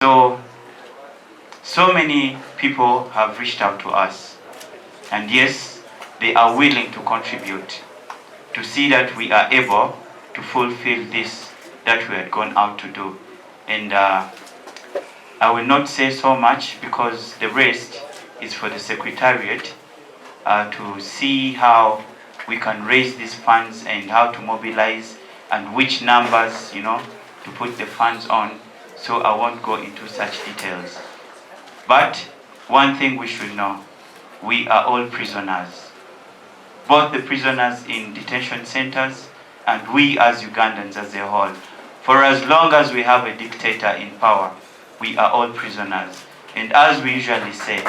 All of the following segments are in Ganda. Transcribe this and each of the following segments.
So many people have reached out to us, and yes, they are willing to contribute to see that we are able to fulfill this that we had gone out to do. And I will not say so much because the rest is for the Secretariat to see how we can raise these funds and how to mobilize and which numbers, to put the funds on. So I won't go into such details. But one thing we should know, we are all prisoners. Both the prisoners in detention centers and we as Ugandans as a whole. For as long as we have a dictator in power, we are all prisoners. And as we usually say,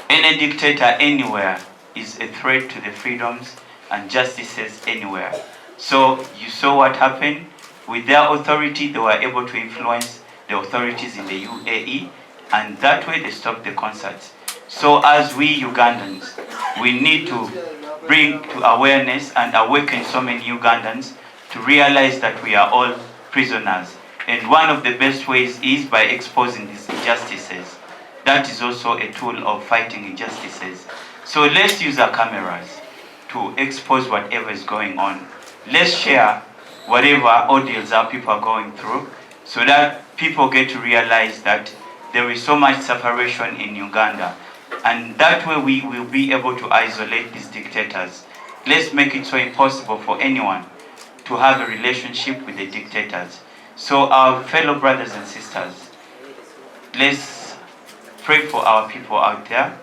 any dictator anywhere is a threat to the freedoms and justices anywhere. So you saw what happened. With their authority, they were able to influence the authorities in the UAE, and that way they stopped the concerts. So as we Ugandans, we need to bring to awareness and awaken so many Ugandans to realize that we are all prisoners. And one of the best ways is by exposing these injustices. That is also a tool of fighting injustices. So let's use our cameras to expose whatever is going on. Let's share whatever ordeals our people are going through so that people get to realize that there is so much separation in Uganda. And that way we will be able to isolate these dictators. Let's make it so impossible for anyone to have a relationship with the dictators. So our fellow brothers and sisters, let's pray for our people out there.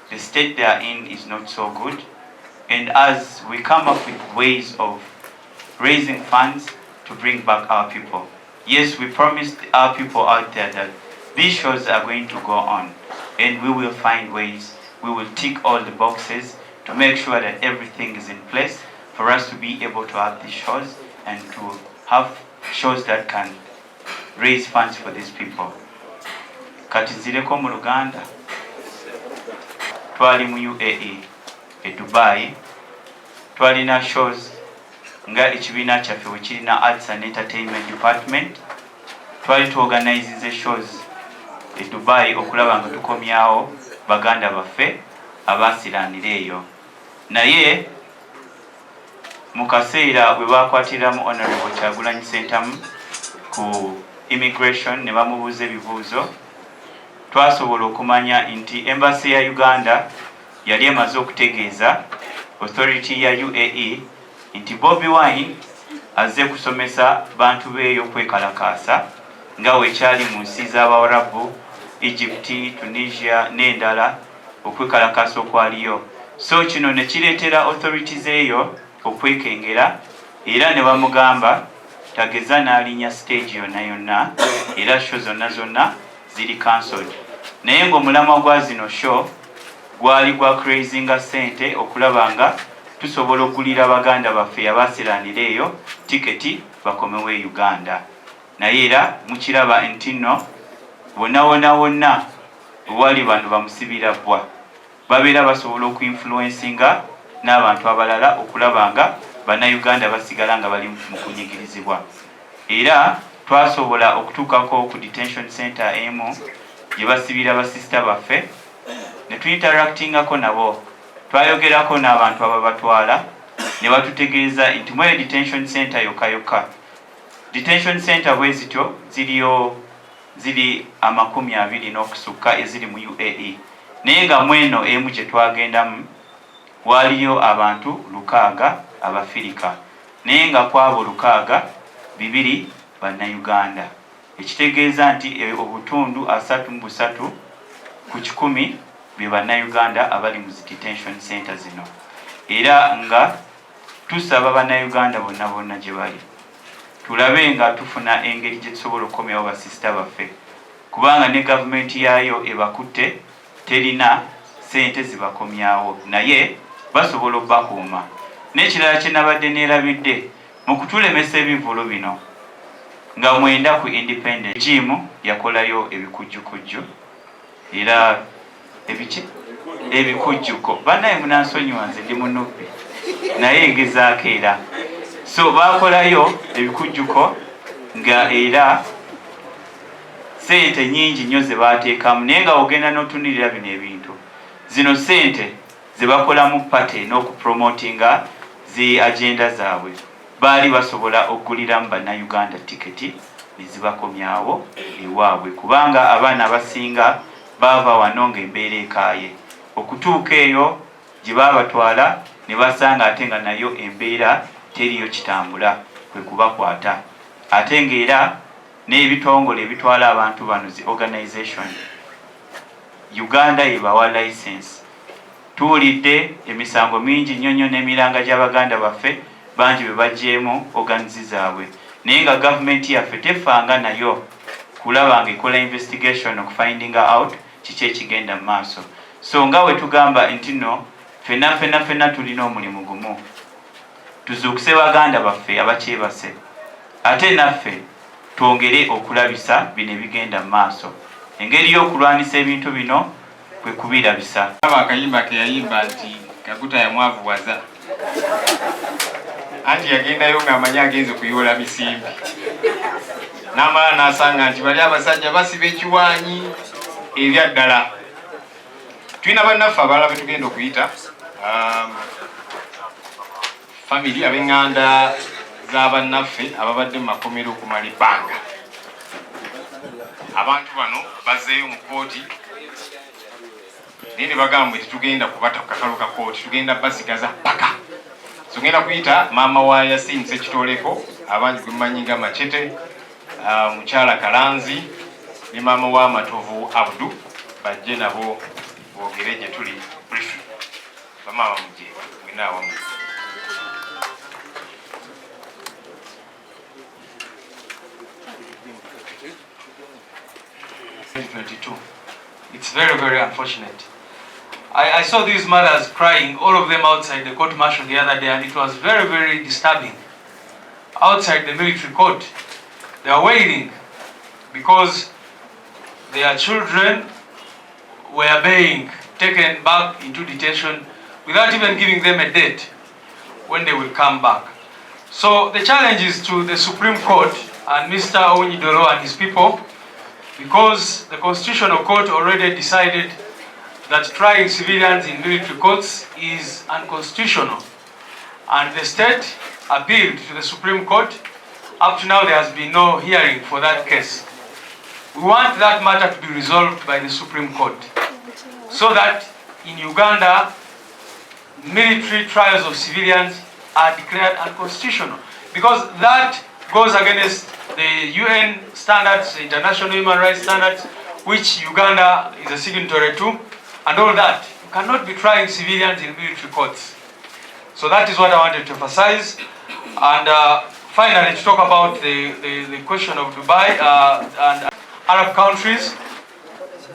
The state they are in is not so good. And as we come up with ways of raising funds to bring back our people. Yes, we promised our people out there that these shows are going to go on, and we will find ways, we will tick all the boxes to make sure that everything is in place for us to be able to have these shows and to have shows that can raise funds for these people. Katizireko mu Luganda, twali mu UAE, Dubai, twalina shows nga ekibiina kyaffe we kirina Arts and Entertainment Department. Twali tuorganize shows e Dubai okulaba nga tukomyawo baganda baffe abasiranira eyo. Naye mu kaseera bwe bakwatiramu Honorable Kyagulanyi Ssentamu ku immigration ne bamubuuza ebibuuzo, twasobola okumanya nti Embassy ya Uganda yali emaze okutegeeza authority ya UAE nti Bobi Wine azze kusomesa bantu beeyo kwekalakaasa nga wekyali mu nsi z'Abawarabu, Egypt, Tunisia n'endala okwekalakaasa okwaliyo. So kino ne kireetera authorities eyo okwekengera era ne bamugamba tageza n'alinya stage yonna yonna era show zonna ziri cancelled. Naye ng'omulamwa gwa zino show gwali gwa crazinga ssente okulaba nga tusobola okugulira baganda baffe abasiranira eyo tiketi bakomewo e Uganda. Naye era mukiraba nti nno wonna wali bantu bamusibira bwa babeera basobola okuinfluencinga n'abantu abalala okulaba nga bannayuganda basigala nga bali mu kunyigirizibwa. Era twasobola okutuukako ku detention center emu gye basibira basisita baffe ne tuinteractingako nabo, twayogerako n'abantu ababatwala ne batutegeeza nti mu detention center yokka detention center bwe zityo ziri 20 n'okusukka eziri mu UAE, naye nga mweno emu gye twagendamu waliyo abantu 600 abafirika, naye nga kwabo 600 bannayuganda, ekitegeeza nti obutundu 33 ku 100 be bannayuganda abali mu detention center zino. Era nga tusaba bannayuganda bonna gye bali tulabe nga tufuna engeri gye tusobola okukomyawo basisita baffe, kubanga ne gavumenti yaayo ebakutte terina sente zibakomyawo, naye basobola okubakuuma. N'ekirala kye nabadde neerabidde mu kutulemesa ebivulo bino nga mwenda ku independent regime yakolayo ebikujjukujju era ebikujjuko bannaye munansonyiwa nze ndi munubbi naye ngezaako era. So bakolayo ebikujjuko nga era sente nyingi nnyo ze baateekamu, naye nga ogenda n'otunulira bino ebintu, zino sente ze bakolamu pate n'okupromotinga zi agenda zaabwe, baali basobola okuguliramu bannayuganda tiketi ne zibakomyawo ewaabwe, kubanga abaana abasinga baava wano ng'embeera ekaaye. Okutuuka eyo gye baabatwala ne basanga ate nga nayo embeera teriyo kitambula, kwe kubakwata. Ate ng'era n'ebitongole ebitwala abantu bano zi organization, Uganda ebawa license. Tuwulidde emisango mingi nnyo n'emiranga gy'Abaganda baffe bangi bwe bagyemu organizi zaabwe, naye nga gavumenti yaffe tefanga nayo kulaba nga ekola investigation okufindinga out kiki ekigenda mu maaso. So nga we tugamba nti no ffenna tulina omulimu gumu, tuzuukuse baganda baffe abakyebase, ate naffe twongere okulabisa bino ebigenda mu maaso. Engeri y'okulwanisa ebintu bino kwe kubirabisa. Akayimba ke yayimba nti Kaguta yamwavuwaza, anti yagendayo ng'amanyi agenze kuyoola bisimbi, n'amala n'asanga nti bali abasajja basiba ekiwaanyi ebya ddala. Tulina bannaffe abalala be tugenda okuyita family ab'eŋŋanda z'abannaffe ababadde mu makomero okumala ebbanga. Abantu bano bazzeeyo mu kooti naye ne bagamba nti tugenda kubata ku kakalu ka kooti, tugenda basigaza paka. So ngenda kuyita maama wa Yasin Sekitoleko, abangi gwe mumanyi nga Machete, mukyala Kalanzi ne maama wa Matovu Abdu, bajje nabo boogere gye tuli briefly. Bamaama mujje mwena awamu. It's very, very unfortunate. I saw these mothers crying, all of them outside the court martial the other day, and it was very, very disturbing. Outside the military court, they are wailing because their children were being taken back into detention without even giving them a date when they will come back. So the challenge is to the Supreme Court and Mr. Onyidolo and his people, because the Constitutional Court already decided that trying civilians in military courts is unconstitutional, and the state appealed to the Supreme Court. Up to now there has been no hearing for that case. We want that matter to be resolved by the Supreme Court, so that in Uganda military trials of civilians are declared unconstitutional, because that goes against the UN standards, the international human rights standards, which Uganda is a signatory to, and all that. You cannot be trying civilians in military courts. So that is what I wanted to emphasize. And finally, to talk about the question of Dubai and Arab countries,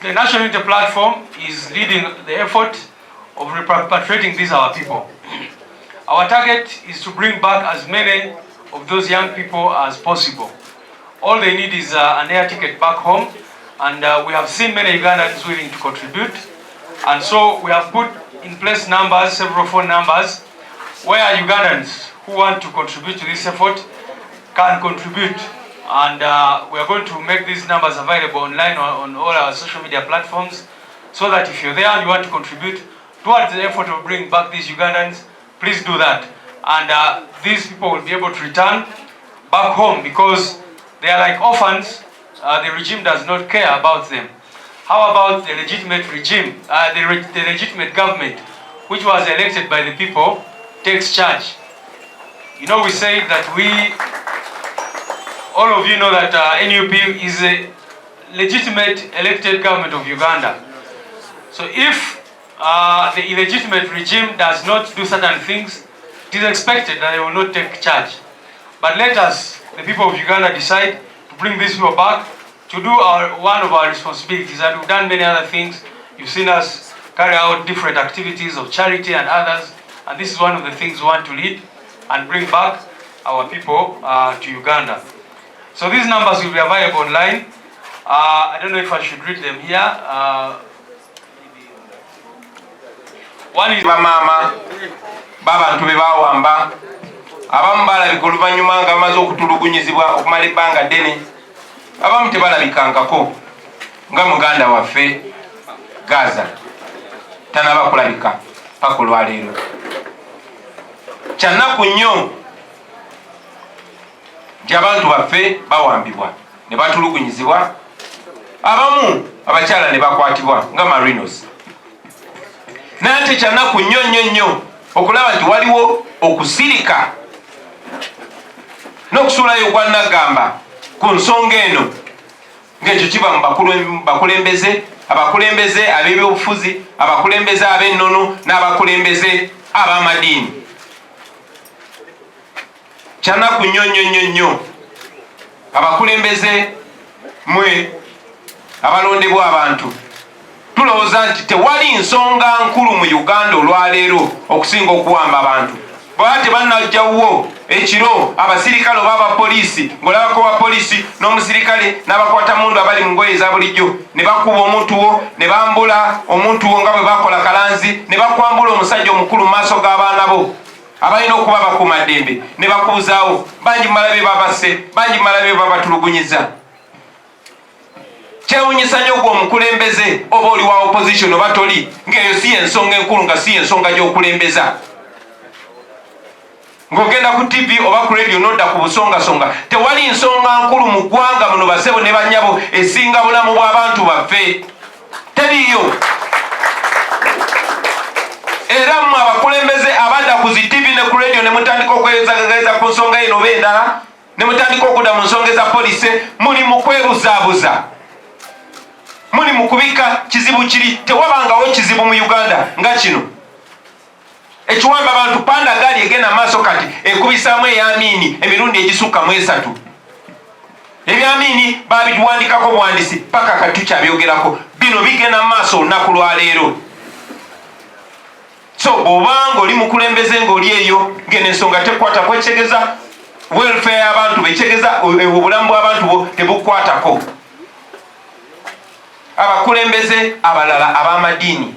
the National Unity Platform is leading the effort of repatriating these our people. Our target is to bring back as many of those young people as possible. All they need is an air ticket back home, and we have seen many Ugandans willing to contribute. And so we have put in place numbers, several phone numbers, where Ugandans who want to contribute to this effort can contribute. And we are going to make these numbers available online on all our social media platforms, so that if you're there and you want to contribute towards the effort of bringing back these Ugandans, please do that. And these people will be able to return back home, because they are like orphans. The regime does not care about them. How about the legitimate regime, the legitimate government, which was elected by the people, takes charge? You know, we say that all of you know that NUP is a legitimate elected government of Uganda. So if the illegitimate regime does not do certain things, it is expected that they will not take charge. But let us, the people of Uganda, decide to bring these people back, to do one of our responsibilities. And we've done many other things. You've seen us carry out different activities of charity and others, and this is one of the things we want to lead and bring back our people to Uganda. So these numbers will be available online. I don't know if I should read them here. One is Mama babantu be bawamba abamu balabika oluvannyuma nga bamaze okutulugunyizibwa okumala ebbanga ddene, abamu tebalabikankako. nga muganda waffe Gaza tanaba kulabika paka olwaleero. Kyannaku nnyo nti abantu baffe bawambibwa ne batulugunyizibwa, abamu abakyala ne bakwatibwa nga marinos. Naye ate kyannaku nnyo okulaba nti waliwo okusirika n'okusuulayo ogwannagamba ku nsonga eno ng'ekyo kiba mu bakulembeze, abakulembeze ab'ebyobufuzi, abakulembeze ab'ennono n'abakulembeze ab'amadiini. Kyannaku nnyo abakulembeze mwe abalondebwa abantu tulowooza nti tewali nsonga nkulu mu Uganda olwaleero okusinga okuwamba abantu. Bw'ate bannajjawwo ekiro abasirikale oba abapoliisi, ng'olabako bapoliisi n'omusirikale n'abakwatamundu abali mu ngoye eza bulijjo ne bakuba omuntu wo, ne bambula omuntu wo nga bwe bakola Kalanzi, ne bakwambula omusajja omukulu mu maaso g'abaana bo abalina okuba bakuumaddembe, ne bakubuzaawo. Bangi mumalabe babasse, bangi mumalabe babatulugunyiza. Kyewuunyisa nnyo gwe omukulembeze oba oli wa opposition oba toli, ng'eyo si ensonga enkulu, nga si ensonga gy'okulembeza. Ng'ogenda ku TV oba ku radio n'odda ku busongasonga, tewali nsonga nkulu mu ggwanga muno basebo ne bannyabo esinga bulamu bw'abantu baffe. Teriyo. Era mmwe abakulembeze abadda ku zi TV ne ku radio ne mutandika okweyozagagaza ku nsonga eno oba endala, ne mutandika okudda mu nsonga eza poliisi, muli mu kweruzaabuza, muli mu kubika kizibu kiri. Tewabangawo kizibu mu Uganda nga kino ekiwamba abantu panda gaali egenda maaso kati ekubisaamu ey'Amini emirundi egisukka mu 3. Eby'Amini babiwandikako buwandisi paka kati tukyabyogerako. Bino bigenda maaso olunaku lwaleero. So bw'obanga oli mukulembeze ng'oli eyo ng'eno ensonga tekwata kwekyegeza welfare y'abantu, bekyegeza obulamu bw'abantu bo tebukwatako. Abakulembeze abalala ab'amadiini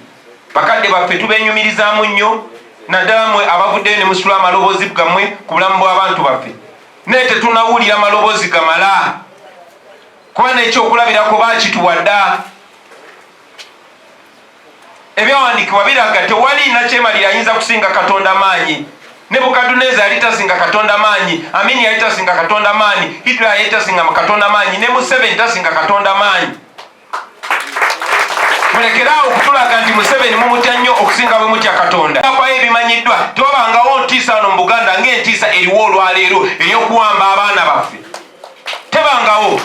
bakadde baffe tubenyumirizaamu nnyo, naddala mmwe abavuddeyo ne musitula amaloboozi gammwe ku bulamu bw'abantu baffe, naye tetunawulira maloboozi gamala, kuba n'ekyokulabirako baakituwa dda. Ebyawandiikibwa biraga tewali nakyemalira ayinza kusinga Katonda maanyi. Nebukadduneeza yali tasinga Katonda maanyi, Amini yali tasinga Katonda maanyi, Hitler yali tasinga Katonda maanyi, ne Museveni tasinga Katonda maanyi. Mulekerawo okutulaga nti Museveni mumutya nnyo okusinga bwe mutya Katonda. Akwayo ebimanyiddwa tewabangawo ntiisa wano mu Buganda ng'entiisa eriwo olwaleero ey'okuwamba abaana baffe. Tebangawo.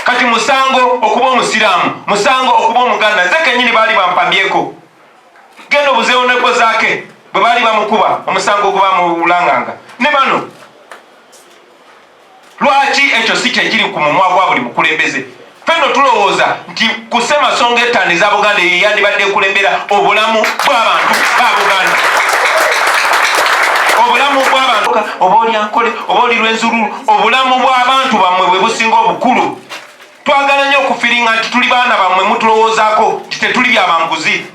Kati musango okuba omusiraamu, musango okuba omuganda. Nze kennyini baali bampambyeko. Genda obuzeewo nebo zaake bwe baali bamukuba omusango oguba mu Bulanganga. Ne bano. Lwaki ekyo si kyekiri ku mumwa gwa buli mukulembeze? Fenno tulowooza nti kusema songa ettaano eza Buganda ye yandibadde kulembera obulamu bw'abantu ba Buganda. Obulamu bw'abantu oba oli Ankole oba oli Lwenzururu, obulamu bw'abantu bammwe bwe businga obukulu. Twagala nnyo okufiringa nti tuli baana bammwe mutulowoozaako nti tetuli byabambuzi,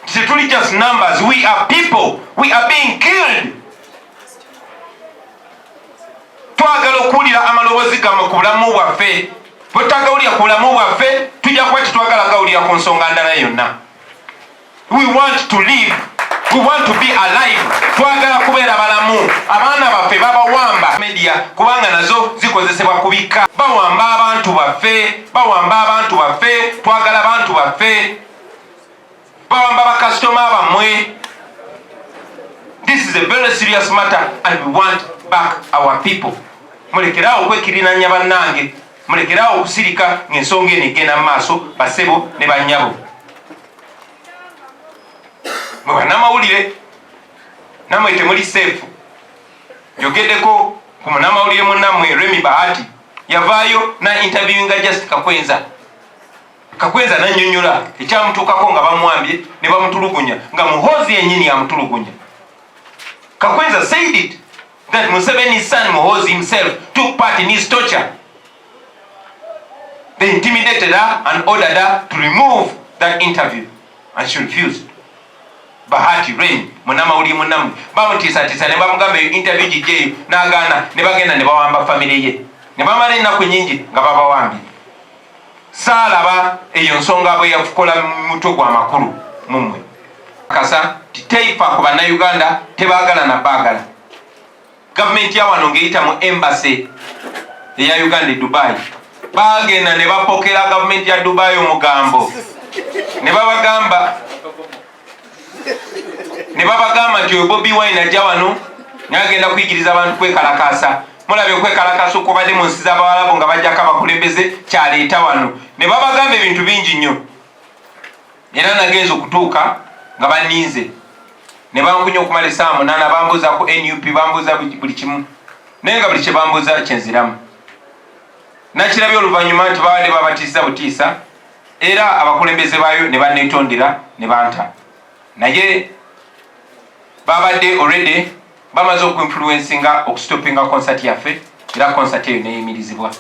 nti tetuli just numbers. We are people, we are being killed. Twagala okuwulira amaloboozi gammwe ku bulamu bwaffe. Bwe tutagawulira ku bulamu bwaffe tujja kuba tetwagala gawulira ku nsonga ndala yonna. We want to live, we want to be alive. Twagala kubeera balamu. Abaana baffe babawamba media kubanga nazo zikozesebwa kubika. Bawamba abantu baffe, bawamba abantu baffe, twagala abantu baffe, bawamba bakasitoma bammwe. This is a very serious matter and we want back our people. Mulekerawo okwekirinanya bannange, mulekerawo okusirika ng'ensonga eno egenda mu maaso basebo ne bannyabo. Mwe bannamawulire nammwe temuli seefu. Njogeddeko ku munnamawulire munnammwe Remi Bahati yavaayo na interviewinga Just Kakwenza. Kakwenza nannyonnyola ekyamutuukako nga bamuwambye ne bamutulugunya nga Muhoozi yennyini yamutulugunya. Kakwenza said it that Museveni's son Muhoozi himself took part in his torture. They intimidated her and ordered her to remove that interview and she refused. Bahati Remi munnamawulire munnammwe bamutiisatiisa ne bamugamba eyo interview gijjeeyo n'agaana ne bagenda ne bawamba famire ye ne bamala ennaku nnyingi nga babawambye. saalaba eyo nsonga bwe yakukola mutwe gwa makulu mumwe kasa titeifa ku bannayuganda tebaagala na baagala. Gavumenti ya wano ng'eyita mu embassy eya Uganda e Dubai baagenda ne bapokera gavumenti ya Dubai omugambo ne babagamba nti Bobi Wine ajja wano n'agenda kuyigiriza abantu kwekalakaasa. Mulabye okwekalakaasa okubadde mu nsi z'Abawarabu nga bajjako abakulembeze kyaleeta wano. Ne babagamba ebintu bingi nnyo era nagenza okutuuka nga banninze ne bankunya okumala essaawa 8 bambuuza ku NUP bambuuza buli kimu naye nga buli kye bambuuza kyenziramu. Nakirabye oluvannyuma nti babadde babatiisa butiisa era abakulembeze baayo ne banneetondera ne banta naye babadde already bamaze okuinfluencinga okustopinga concert yaffe era concert eyo neyimirizibwa.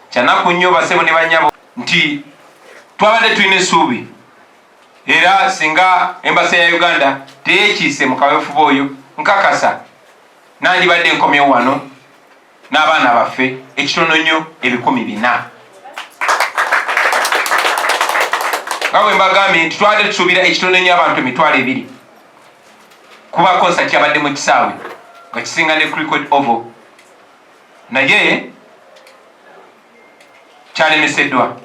Kyanaku nnyo basebo ne banyabo nti twabadde tulina essuubi era singa embassy ya Uganda teyekiise mu kaweefuba oyo nkakasa nandibadde nkomyewo wano n'abaana baffe ekitono nnyo 400. nga bwe mbagambye nti twabadde tusuubira ekitono nnyo abantu 200 kuba concert yabadde mu kisaawe nga kisinga ne Cricket Oval naye kyalemeseddwa.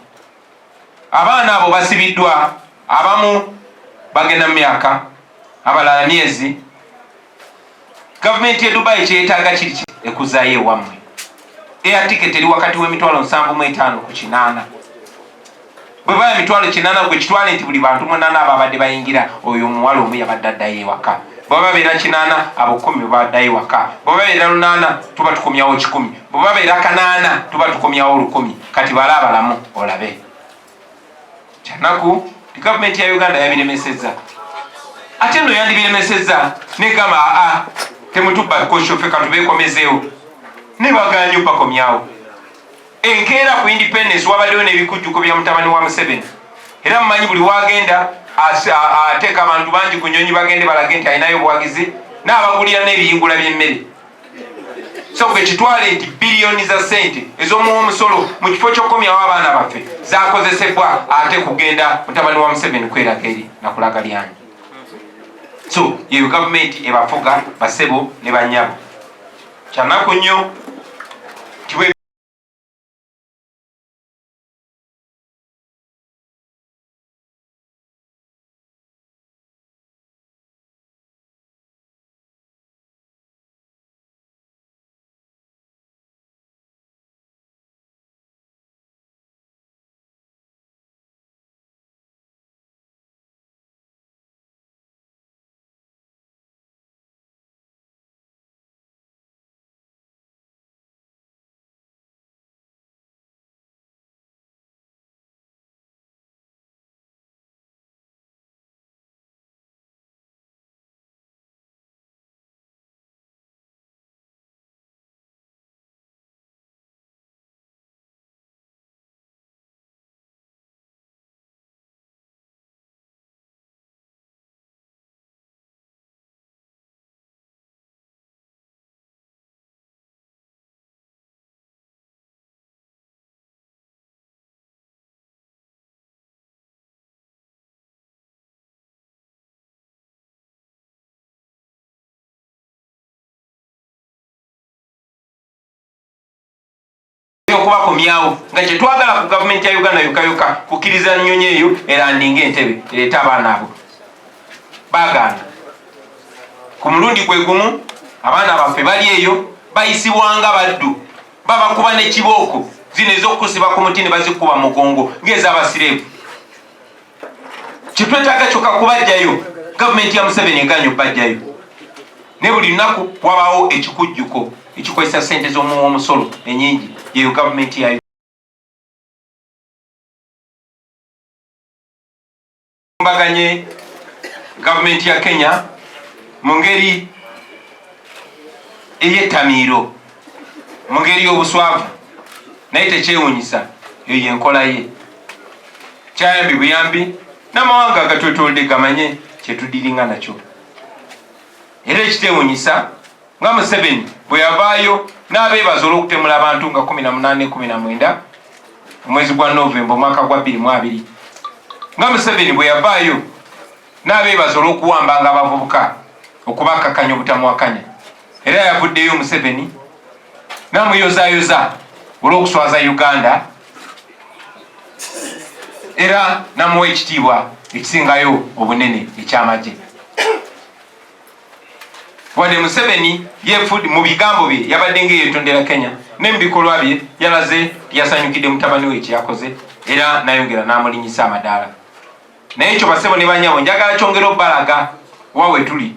Abaana abo basibiddwa, abamu bagenda mu myaka abalala myezi. Gavumenti ya Dubai kyetaaga kiri ekuzaayo ewammwe. Air ticket eri wakati w'75,000 ku 8. Bwe baya 8,000 gwe kitwale nti buli bantu 8 ababadde bayingira oyo omuwala omu yabadde addayo ewaka. Bwe babeera 8 abo 10 baddayo ewaka. Bwe babeera 8 tuba tukomyawo 10. Bwe babeera 8 tuba tukomyawo 10. Kati bala abalamu olabe. Kyanaku gavumenti ya Uganda yabiremesezza. Ate nno yandibiremesezza negamba temutubba koshofe katubeekomezeewo ne baganya bakomyawo. Enkeera ku independence wabaddewo n'ebikujjuko bya mutabani wa Museveni era mumanyi buli wagenda ateeka abantu bangi ku nnyonyi bagende balage nti alinayo obuwagizi n'abagulira n'ebiyingula by'emmere. So gwe kitwale nti biliyoni za sente ez'omuwomusolo mu kifo ky'okukomyawo abaana baffe zakozesebwa ate kugenda mutabani wa Museveni kweraga eri nakulaga lyanyi. So yeyo gavumenti ebafuga basebo ne banyabo. Kyanaku nnyo tiwe okubakomyawo nga kyetwagala ku gavumenti ya Uganda yokayoka kukkiriza nnyonyi eyo erandinga entebe ereeta abaana abo baaganda. Ku mulundi gwe gumu abaana baffe bali eyo bayisibwanga baddu babakuba n'ekibooko zino ez'okusiba ku muti ne bazikuba mugongo ng'ez'abasireevu. Kyetwetaaga kyokka kubajjayo gavumenti ya Museveni eganya obbajjayo ne buli lunaku wabaawo ekikujjuko ekikozesa ssente z'omuwomusolo ennyingi yeyo gavumenti yayo. Mbaganye gavumenti ya Kenya mu ngeri ey'ettamiiro, mu ngeri y'obuswavu naye tekyewuunyisa eyo yenkola ye. Kyayambi buyambi n'amawanga agatwetoolodde gamanye kyetudiringa nakyo. Era ekiteewuunyisa nga Museveni bwe yavaayo n'abeebaza olw'okutemula abantu nga 18-19 omwezi gwa November omwaka gwa 2022 nga Museveni bwe yavaayo n'abeebaza olw'okuwambanga abavubuka okubakakanya obutamuwakanya, era yavuddeyo Museveni n'amuyozaayoza olw'okuswaza Uganda era namuwa ekitiibwa ekisingayo obunene ekyamagye. Wadde Museveni yefudi mu bigambo bye yabadde ng'eyeetondera Kenya ne mu bikolwa bye yalaze yasanyukidde mutabani we ekyakoze era nayongera n'amulinyisa amadaala. Naye ekyo basebo ne banyabo njagala kyongera obbalaga wawe tuli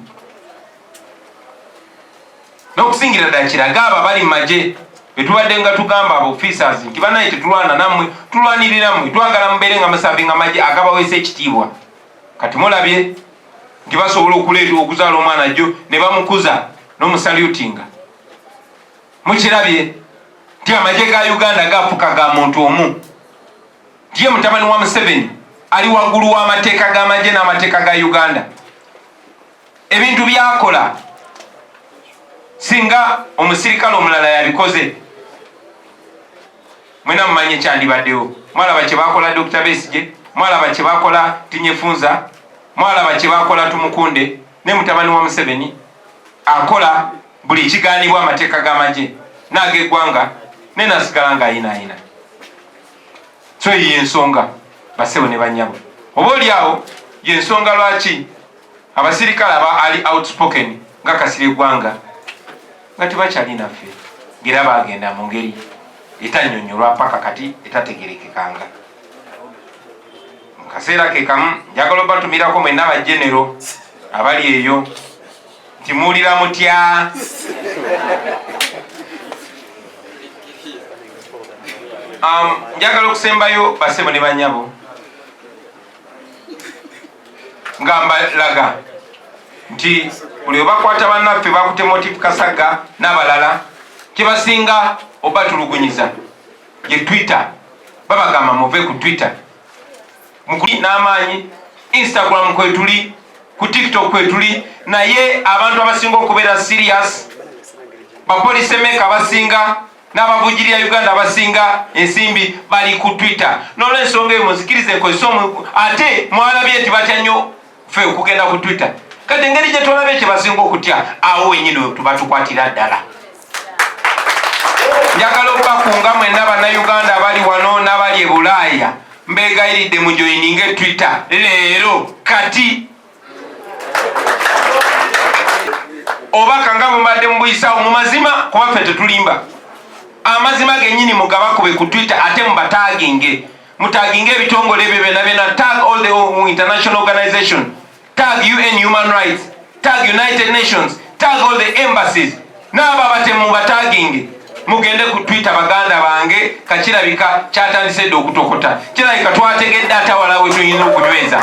n'okusingira ddala kiraga abo abali mu magye betubadde nga tugamba abo officers nti banaye tetulwana nammwe tulwanirira mmwe twagala mubeere nga musabinga amagye agabaweesa ekitiibwa. Kati mulabye nti basobola okuleeta okuzaala omwana jjo ne bamukuza n'omusalutinga. Mukirabye nti amagye ga Uganda gafuka ga muntu omu, nti ye mutabani wa Museveni ali waggulu w'amateeka g'amagye n'amateeka ga Uganda. Ebintu byakola singa omusirikale omulala yabikoze mwena mumanye kyandibaddewo. Mwalaba kye bakola Dr. Besigye, mwalaba kye bakola Tinyefunza, mwalaba kye bakola Tumukunde, ne mutabani wa Museveni akola buli kigaanibwa amateeka g'amagye n'ag'eggwanga ne nasigala ng'ayinaayina. So y'ensonga basebo ne bannyabo. Oba oli awo y'ensonga lwaki abasirikale aba ali outspoken nga Kasirye Gwanga nga tebakyali naffe ngera bagenda mu ngeri etannyonnyolwa paka kati etategerekekanga. Mu kaseera ke kamu njagala obatumirako mwenna abajenero abali eyo nti muwulira mutya. Njagala okusembayo basebo ne bannyabo nga mbalaga nti buli webakwata bannaffe bakute Motive Kasagga n'abalala kyebasinga obatulugunyiza ye Twitter. Babagamba muve ku Twitter mukuli n'amaanyi, Instagram kwetuli, ku TikTok kwetuli, naye abantu abasinga okubeera serious bapolisi emeka abasinga n'abavujirira Uganda abasinga ensimbi bali ku Twitter. N'olw'ensonga eyo muzikirize nkozesa ate mwalabye nti batya nnyo ffe okugenda ku Twitter. Kati engeri gye tulabye kye basinga okutya awo wenyini tuba tukwatira ddala. Njagala okubakunga mwenna bannayuganda abali wano n'abali e Bulaaya mbeegayiridde mujoyininge Twitter leero kati. Obaka nga mubadde mubuyisaawo mu mazima kuba ffe tetulimba. Amazima gennyini mugabakube ku Twitter ate mubataginge. Mutaginge ebitongole ebyo byonna byonna, tag all the international organization, tag UN Human Rights, tag United Nations, tag all the embassies. N'abo abatemu mubataginge. Mugende ku Twitter baganda bange kakirabika kyatandise dde okutokota. Kirabika twategedde atawala we tuyinza okunyweza.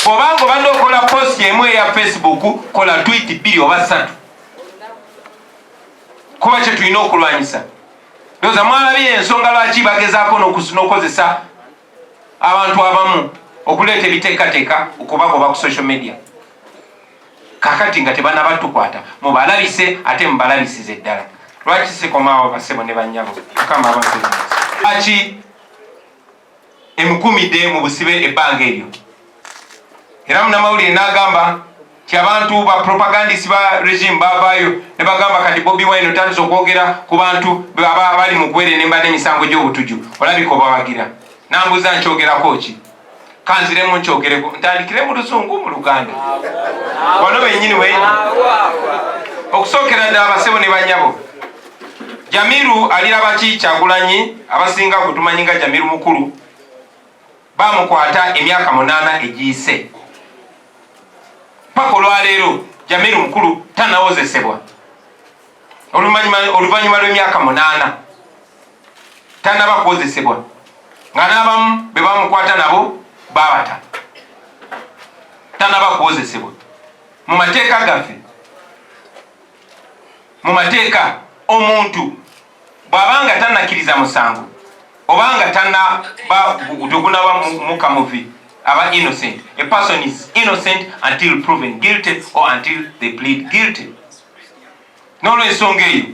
Bw'obanga obadde okola post emu eya Facebook, kola tweet 2 oba 3. Kuba kye tulina okulwanyisa. Ndowooza mwalabye ensonga lwaki bagezaako n'okozesa abantu abamu okuleeta ebiteekateeka okubagoba ku social media. Kakati nga tebanabatukwata mubalabise ate mubalabisize ddala. Lwaki sikomaawo basebo ne bannyabo kama abasebo lwaki emukumidde mu busibe ebbanga eryo. Era munnamawulire n'agamba ti abantu ba propagandist ba regime bavaayo ne bagamba kati Bobi Wine otandise okwogera ku bantu abali mu kuwere n'embadde emisango gy'obutuju olabika obawagira. Nambuza nkyogerako ki? Kanziremu nkyogereko ntandikire mu Luzungu mu Luganda wano bennyini wenyini. Okusookera ddala basebo ne bannyabo, Jamiru aliraba ki Kyagulanyi abasinga kutumanyi nga Jamiru mukulu bamukwata emyaka 8 egiyise. Paka olwaleero Jamiru mukulu tanawozesebwa. Oluvannyuma lw'emyaka 8 tanaba kuwozesebwa nga n'abamu be bamukwata nabo babata. Tanaba kuwozesebwa. Mu mateeka gaffe, mu mateeka omuntu bw'abanga tannakkiriza musango obanga tugunaba mukamuvi aba innocent. A person is innocent until proven guilty or until they plead guilty. N'olw'ensonga eyo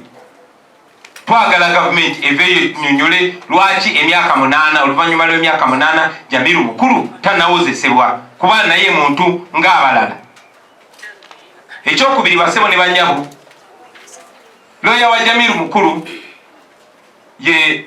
twagala gavumenti eveeyo etunyonyole lwaki emyaka 8 oluvannyuma lw'emyaka 8 Jamiru mukulu tannawozesebwa kuba naye muntu ng'abalala. Ekyokubiri basebo ne banyabo, looya wa Jamiru mukulu ye